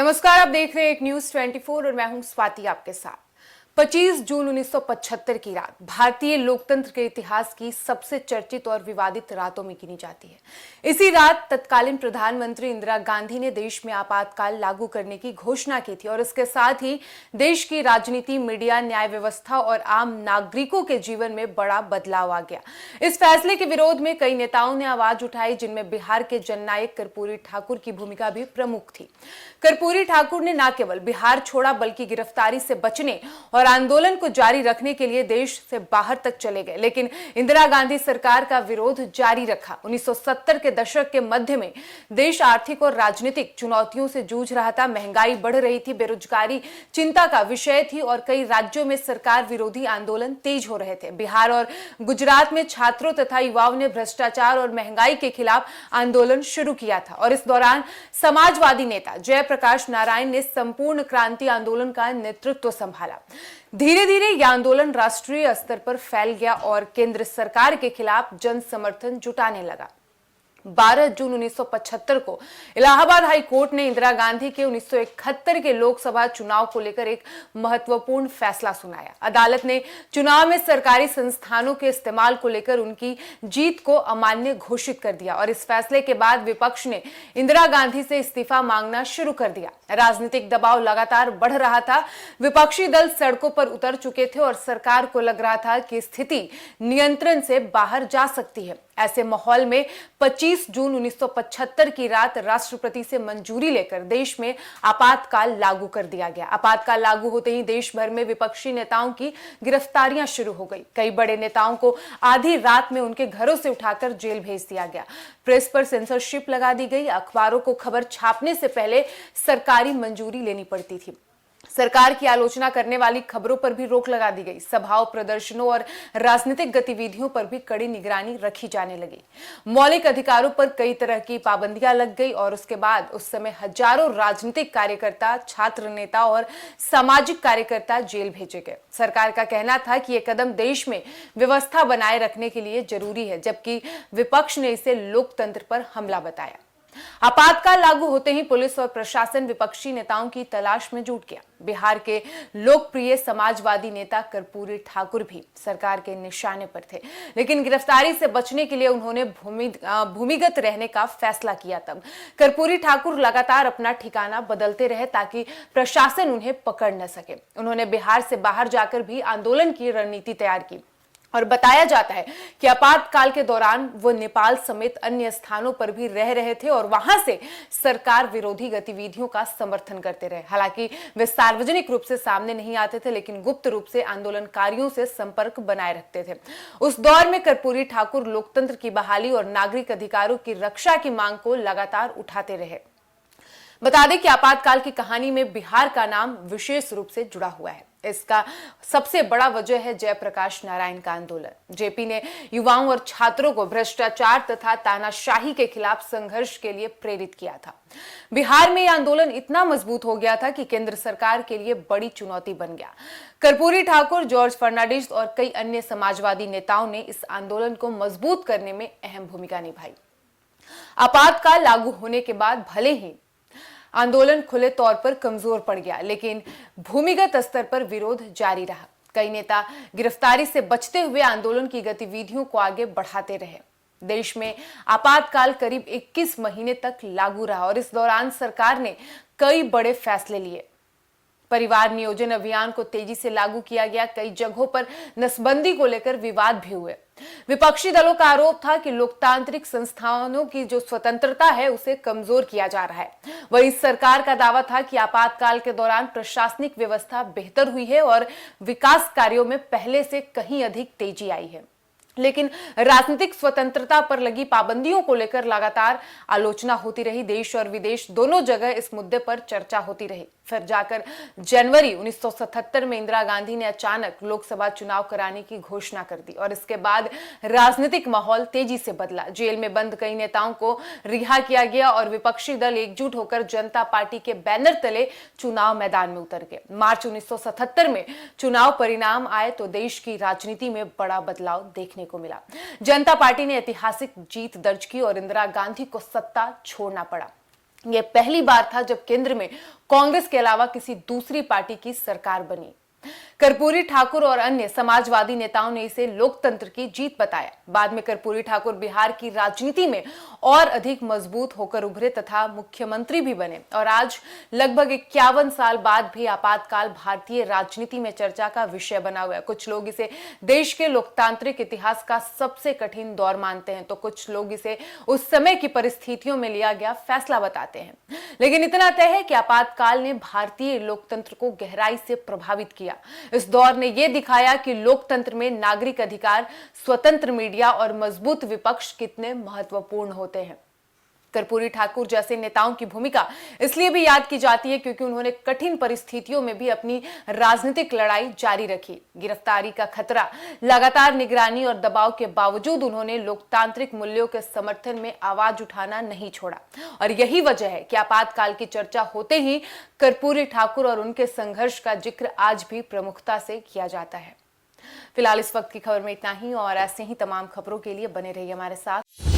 नमस्कार, आप देख रहे हैं एक न्यूज 24 और मैं हूं स्वाति आपके साथ। 25 जून 1975 की रात भारतीय लोकतंत्र के इतिहास की सबसे चर्चित और विवादित रातों में गिनी जाती है। इसी रात तत्कालीन प्रधानमंत्री इंदिरा गांधी ने देश में आपातकाल लागू करने की घोषणा की थी और इसके साथ ही देश की राजनीति, मीडिया, न्याय व्यवस्था और आम नागरिकों के जीवन में बड़ा बदलाव आ गया। इस फैसले के विरोध में कई नेताओं ने आवाज उठाई, जिनमें बिहार के जननायक कर्पूरी ठाकुर की भूमिका भी प्रमुख थी। कर्पूरी ठाकुर ने न केवल बिहार छोड़ा बल्कि गिरफ्तारी से बचने और आंदोलन को जारी रखने के लिए देश से बाहर तक चले गए, लेकिन इंदिरा गांधी सरकार का विरोध जारी रखा। 1970 के दशक के मध्य में देश आर्थिक और राजनीतिक चुनौतियों से जूझ रहा था। महंगाई बढ़ रही थी, बेरोजगारी चिंता का विषय थी और कई राज्यों में सरकार विरोधी आंदोलन तेज हो रहे थे। बिहार और गुजरात में छात्रों तथा युवाओं ने भ्रष्टाचार और महंगाई के खिलाफ आंदोलन शुरू किया था और इस दौरान समाजवादी नेता जयप्रकाश नारायण ने संपूर्ण क्रांति आंदोलन का नेतृत्व संभाला। धीरे धीरे यह आंदोलन राष्ट्रीय स्तर पर फैल गया और केंद्र सरकार के खिलाफ जन समर्थन जुटाने लगा। 12 जून 1975 को इलाहाबाद हाई कोर्ट ने इंदिरा गांधी के 1971 के लोकसभा चुनाव को लेकर एक महत्वपूर्ण फैसला सुनाया। अदालत ने चुनाव में सरकारी संस्थानों के इस्तेमाल को लेकर उनकी जीत को अमान्य घोषित कर दिया और इस फैसले के बाद विपक्ष ने इंदिरा गांधी से इस्तीफा मांगना शुरू कर दिया। राजनीतिक दबाव लगातार बढ़ रहा था, विपक्षी दल सड़कों पर उतर चुके थे और सरकार को लग रहा था कि स्थिति नियंत्रण से बाहर जा सकती है। ऐसे माहौल में 25 जून 1975 की रात राष्ट्रपति से मंजूरी लेकर देश में आपातकाल लागू कर दिया गया। आपातकाल लागू होते ही देश भर में विपक्षी नेताओं की गिरफ्तारियां शुरू हो गई। कई बड़े नेताओं को आधी रात में उनके घरों से उठाकर जेल भेज दिया गया। प्रेस पर सेंसरशिप लगा दी गई। अखबारों को खबर छापने से पहले सरकारी मंजूरी लेनी पड़ती थी। सरकार की आलोचना करने वाली खबरों पर भी रोक लगा दी गई। सभाओं, प्रदर्शनों और राजनीतिक गतिविधियों पर भी कड़ी निगरानी रखी जाने लगी। मौलिक अधिकारों पर कई तरह की पाबंदियां लग गई और उसके बाद उस समय हजारों राजनीतिक कार्यकर्ता, छात्र नेता और सामाजिक कार्यकर्ता जेल भेजे गए। सरकार का कहना था कि यह कदम देश में व्यवस्था बनाए रखने के लिए जरूरी है, जबकि विपक्ष ने इसे लोकतंत्र पर हमला बताया। आपातकाल लागू होते ही पुलिस और प्रशासन विपक्षी नेताओं की तलाश में जुट गया। बिहार के लोकप्रिय समाजवादी नेता कर्पूरी ठाकुर भी सरकार के निशाने पर थे, लेकिन गिरफ्तारी से बचने के लिए उन्होंने भूमिगत रहने का फैसला किया। तब कर्पूरी ठाकुर लगातार अपना ठिकाना बदलते रहे ताकि प्रशासन उन्हें पकड़ न सके। उन्होंने बिहार से बाहर जाकर भी आंदोलन की रणनीति तैयार की और बताया जाता है कि आपातकाल के दौरान वो नेपाल समेत अन्य स्थानों पर भी रह रहे थे और वहां से सरकार विरोधी गतिविधियों का समर्थन करते रहे। हालांकि वे सार्वजनिक रूप से सामने नहीं आते थे, लेकिन गुप्त रूप से आंदोलनकारियों से संपर्क बनाए रखते थे। उस दौर में कर्पूरी ठाकुर लोकतंत्र की बहाली और नागरिक अधिकारों की रक्षा की मांग को लगातार उठाते रहे। बता दें कि आपातकाल की कहानी में बिहार का नाम विशेष रूप से जुड़ा हुआ है। इसका सबसे बड़ा वजह है जयप्रकाश नारायण का आंदोलन। जेपी ने युवाओं और छात्रों को भ्रष्टाचार तथा तानाशाही के खिलाफ संघर्ष के लिए प्रेरित किया था। बिहार में यह आंदोलन इतना मजबूत हो गया था कि केंद्र सरकार के लिए बड़ी चुनौती बन गया। कर्पूरी ठाकुर, जॉर्ज फर्नांडिस और कई अन्य समाजवादी नेताओं ने इस आंदोलन को मजबूत करने में अहम भूमिका निभाई। आपातकाल लागू होने के बाद भले ही आंदोलन खुले तौर पर कमजोर पड़ गया, लेकिन भूमिगत स्तर पर विरोध जारी रहा। कई नेता गिरफ्तारी से बचते हुए आंदोलन की गतिविधियों को आगे बढ़ाते रहे। देश में आपातकाल करीब 21 महीने तक लागू रहा और इस दौरान सरकार ने कई बड़े फैसले लिए। परिवार नियोजन अभियान को तेजी से लागू किया गया। कई जगहों पर नसबंदी को लेकर विवाद भी हुए। विपक्षी दलों का आरोप था कि लोकतांत्रिक संस्थानों की जो स्वतंत्रता है उसे कमजोर किया जा रहा है। वहीं सरकार का दावा था कि आपातकाल के दौरान प्रशासनिक व्यवस्था बेहतर हुई है और विकास कार्यों में पहले से कहीं अधिक तेजी आई है। लेकिन राजनीतिक स्वतंत्रता पर लगी पाबंदियों को लेकर लगातार आलोचना होती रही। देश और विदेश दोनों जगह इस मुद्दे पर चर्चा होती रही। फिर जाकर जनवरी 1977 में इंदिरा गांधी ने अचानक लोकसभा चुनाव कराने की घोषणा कर दी और इसके बाद राजनीतिक माहौल तेजी से बदला। जेल में बंद कई नेताओं को रिहा किया गया और विपक्षी दल एकजुट होकर जनता पार्टी के बैनर तले चुनाव मैदान में उतर गए। मार्च 1977 में चुनाव परिणाम आए तो देश की राजनीति में बड़ा बदलाव देखने को मिला। जनता पार्टी ने ऐतिहासिक जीत दर्ज की और इंदिरा गांधी को सत्ता छोड़ना पड़ा। यह पहली बार था जब केंद्र में कांग्रेस के अलावा किसी दूसरी पार्टी की सरकार बनी। कर्पूरी ठाकुर और अन्य समाजवादी नेताओं ने इसे लोकतंत्र की जीत बताया। बाद में कर्पूरी ठाकुर बिहार की राजनीति में और अधिक मजबूत होकर उभरे तथा मुख्यमंत्री भी बने और आज लगभग 51 साल बाद भी आपातकाल भारतीय राजनीति में चर्चा का विषय बना हुआ है। कुछ लोग इसे देश के लोकतांत्रिक इतिहास का सबसे कठिन दौर मानते हैं तो कुछ लोग इसे उस समय की परिस्थितियों में लिया गया फैसला बताते हैं। लेकिन इतना तय है कि आपातकाल ने भारतीय लोकतंत्र को गहराई से प्रभावित किया। इस दौर ने यह दिखाया कि लोकतंत्र में नागरिक अधिकार, स्वतंत्र मीडिया और मजबूत विपक्ष कितने महत्वपूर्ण होते हैं। कर्पूरी ठाकुर जैसे नेताओं की भूमिका इसलिए भी याद की जाती है क्योंकि उन्होंने कठिन परिस्थितियों में भी अपनी राजनीतिक लड़ाई जारी रखी। गिरफ्तारी का खतरा, लगातार निगरानी और दबाव के बावजूद उन्होंने लोकतांत्रिक मूल्यों के समर्थन में आवाज उठाना नहीं छोड़ा और यही वजह है कि आपातकाल की चर्चा होते ही कर्पूरी ठाकुर और उनके संघर्ष का जिक्र आज भी प्रमुखता से किया जाता है। फिलहाल इस वक्त की खबर में इतना ही और ऐसे ही तमाम खबरों के लिए बने रहिए हमारे साथ।